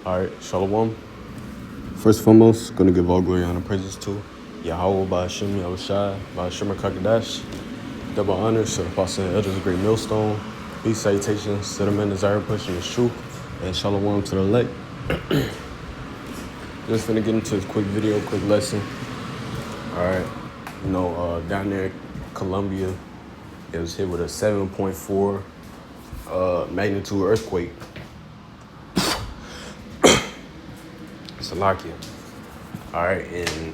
Alright, Shalom. First and foremost, gonna give all glory, honor, praises to Yahweh, Ba'ashem, Yahushai, Ba'ashem, Kakadash. Double honors to the Apostle and Elders of Great Millstone. Peace, salutations to the men desire pushing the truth, and Shalom to the elect. Just finna get into this quick video, quick lesson. Alright, down there in Colombia, it was hit with a 7.4 magnitude earthquake. Salakia. All right, and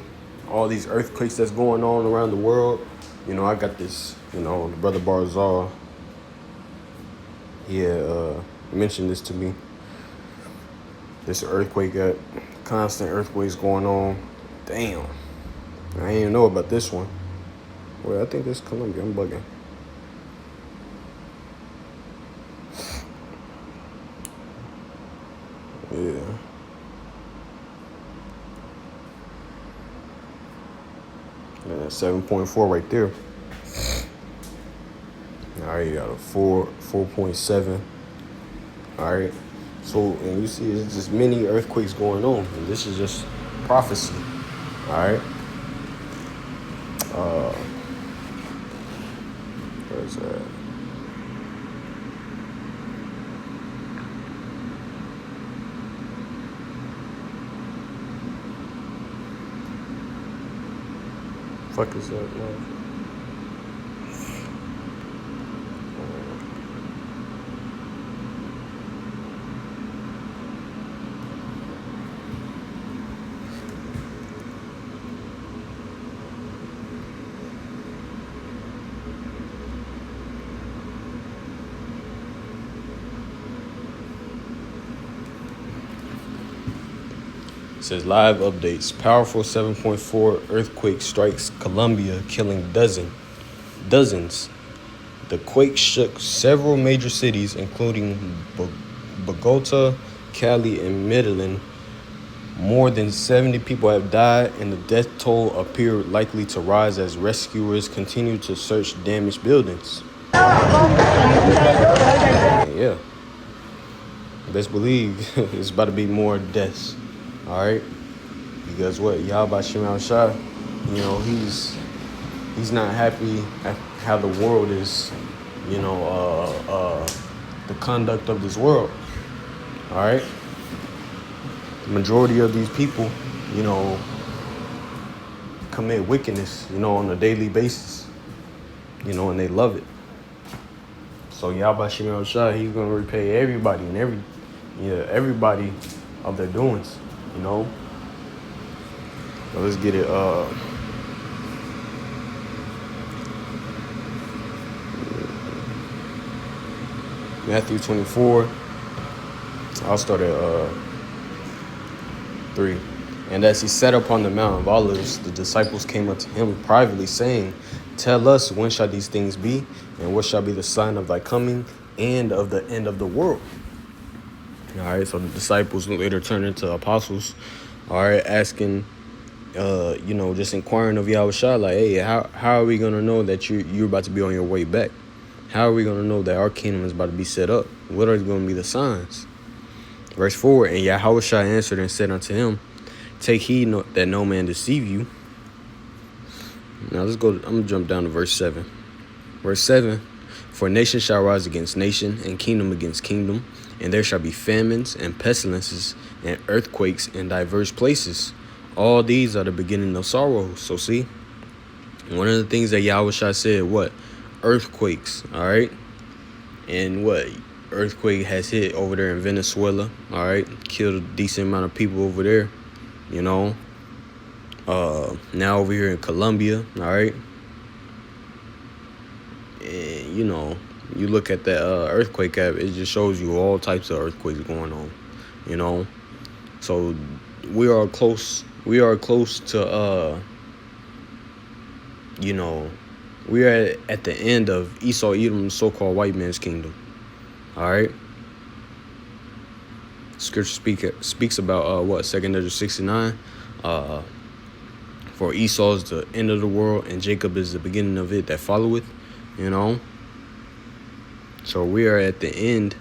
all these earthquakes that's going on around the world, I got this, the brother Barzal, he mentioned this to me. This earthquake, got constant earthquakes going on. Damn, I didn't even know about this one. Well, I think this is Colombia, I'm bugging. Yeah. Yeah, 7.4 right there. All right, you got a 4.7. All right. So, and you see, there's just many earthquakes going on, and this is just prophecy. All right. Where's that? Fuck is that, man? It says live updates. Powerful 7.4 earthquake strikes Colombia, killing dozens. The quake shook several major cities, including Bogota, Cali, and Medellin. More than 70 people have died, and the death toll appeared likely to rise as rescuers continue to search damaged buildings. Yeah. Best believe it's about to be more deaths. All right, because what Yahweh Shema Shah, he's not happy at how the world is, the conduct of this world. All right, the majority of these people, commit wickedness, on a daily basis, and they love it. So Yahweh Shema Shah, he's gonna repay everybody and everybody of their doings. So let's get it. Matthew 24. I'll start at 3. And as he sat upon the Mount of Olives, the disciples came up to him privately, saying, "Tell us, when shall these things be, and what shall be the sign of thy coming and of the end of the world?" All right, so the disciples later turned into apostles, all right, asking, just inquiring of Yahushua, like, hey, how are we going to know that you're about to be on your way back? How are we going to know that our kingdom is about to be set up? What are going to be the signs? Verse 4, and Yahushua answered and said unto him, take heed that no man deceive you. Now let's go, I'm going to jump down to verse 7. Verse 7, for nation shall rise against nation, and kingdom against kingdom, and there shall be famines and pestilences and earthquakes in diverse places. All these are the beginning of sorrows. So see, one of the things that Yahushua said, what? Earthquakes, all right? And what? Earthquake has hit over there in Venezuela, all right? Killed a decent amount of people over there, Now over here in Colombia, all right? And, you look at that earthquake app, it just shows you all types of earthquakes going on, So we are close to, we are at the end of Esau Edom's so-called white man's kingdom, all right? Scripture speaks about, 2nd Ezra 69, for Esau is the end of the world, and Jacob is the beginning of it that followeth, So we are at the end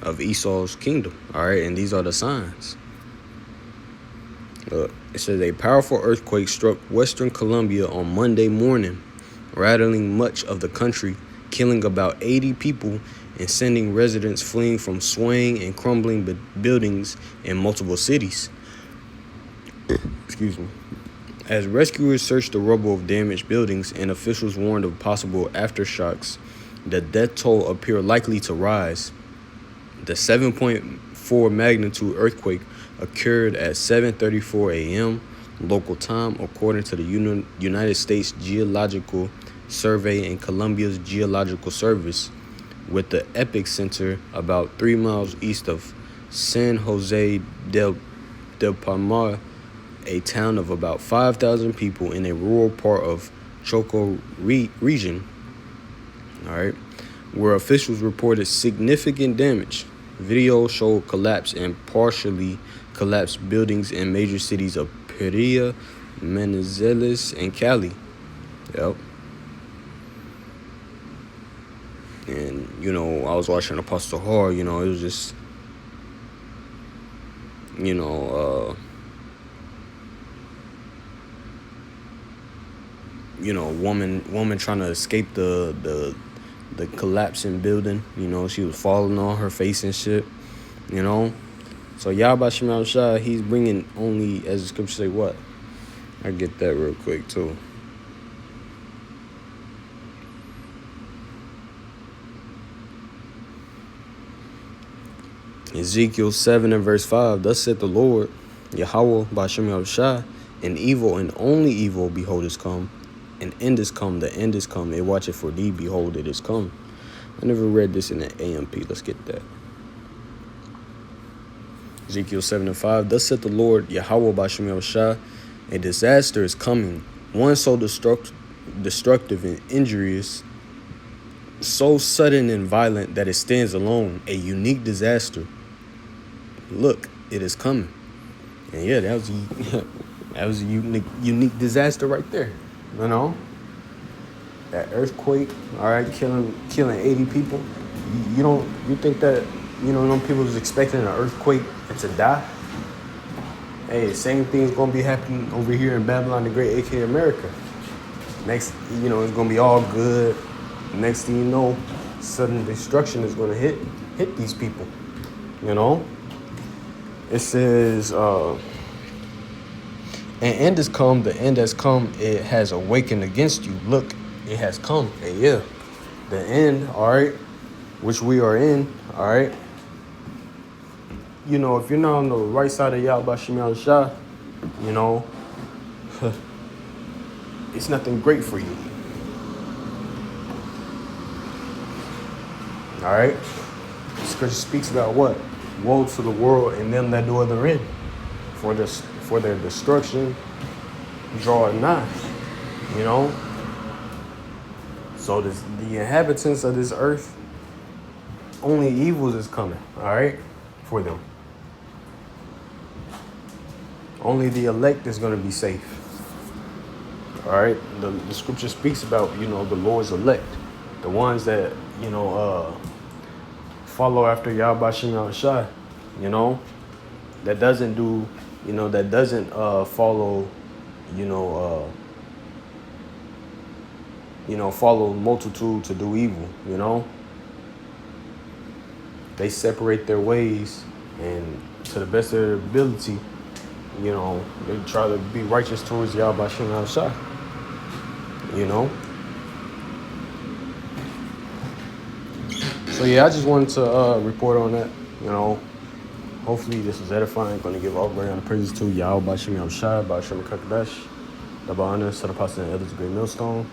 of Esau's kingdom. All right, and these are the signs. Look, it says a powerful earthquake struck western Colombia on Monday morning, rattling much of the country, killing about 80 people and sending residents fleeing from swaying and crumbling buildings in multiple cities. Excuse me. As rescuers searched the rubble of damaged buildings and officials warned of possible aftershocks, the death toll appeared likely to rise. The 7.4 magnitude earthquake occurred at 7:34 a.m. local time, according to the United States Geological Survey and Colombia's Geological Service, with the epicenter about 3 miles east of San Jose del Palmar, a town of about 5,000 people in a rural part of Choco region, all right, where officials reported significant damage. Video showed collapse and partially collapsed buildings in major cities of Pereira, Manizales, and Cali. Yep. And, I was watching Apostle Hall, it was just, woman trying to escape the collapsing building. She was falling on her face and shit. So Yahweh Shem Yahushua, he's bringing only, as the scripture say, what? I get that real quick too. Ezekiel 7 and verse 5. Thus said the Lord, Yahweh B'Shem Yahushua, an evil and only evil, behold, is come. An end is come, the end is come. It watcheth for thee, behold, it is come. I never read this in the AMP. Let's get that. Ezekiel 7 and 5. Thus said the Lord, Yahweh B'Shem Yahushua, a disaster is coming, one so destructive and injurious, so sudden and violent that it stands alone, a unique disaster. Look, it is coming. And yeah, that was a unique disaster right there. That earthquake, all right, killing 80 people. You think that them people was expecting an earthquake and to die? Hey, same thing's gonna be happening over here in Babylon the Great, aka America. Next, it's gonna be all good. Next thing you know, sudden destruction is gonna hit these people. It says, an end has come, the end has come, it has awakened against you. Look, it has come. And yeah, the end, all right, which we are in, all right. If you're not on the right side of Yahweh Shem Yahushua, it's nothing great for you. All right? Scripture speaks about what? Woe to the world and them that do therein. For their destruction, draw nigh. So the inhabitants of this earth, only evils is coming, all right, for them. Only the elect is going to be safe. All right? The scripture speaks about, the Lord's elect. The ones that, follow after Yahweh Shem Yahushua, that doesn't do, that doesn't follow, follow multitude to do evil, They separate their ways and to the best of their ability, they try to be righteous towards Yahweh Shem Yahushua, So yeah, I just wanted to report on that, Hopefully this is edifying. Going to give all glory and praises to Yahweh B'Shem Yahushua, B'Shem Kakadash, the Ba'ana, Set Apostle and Elders of Great Millstone.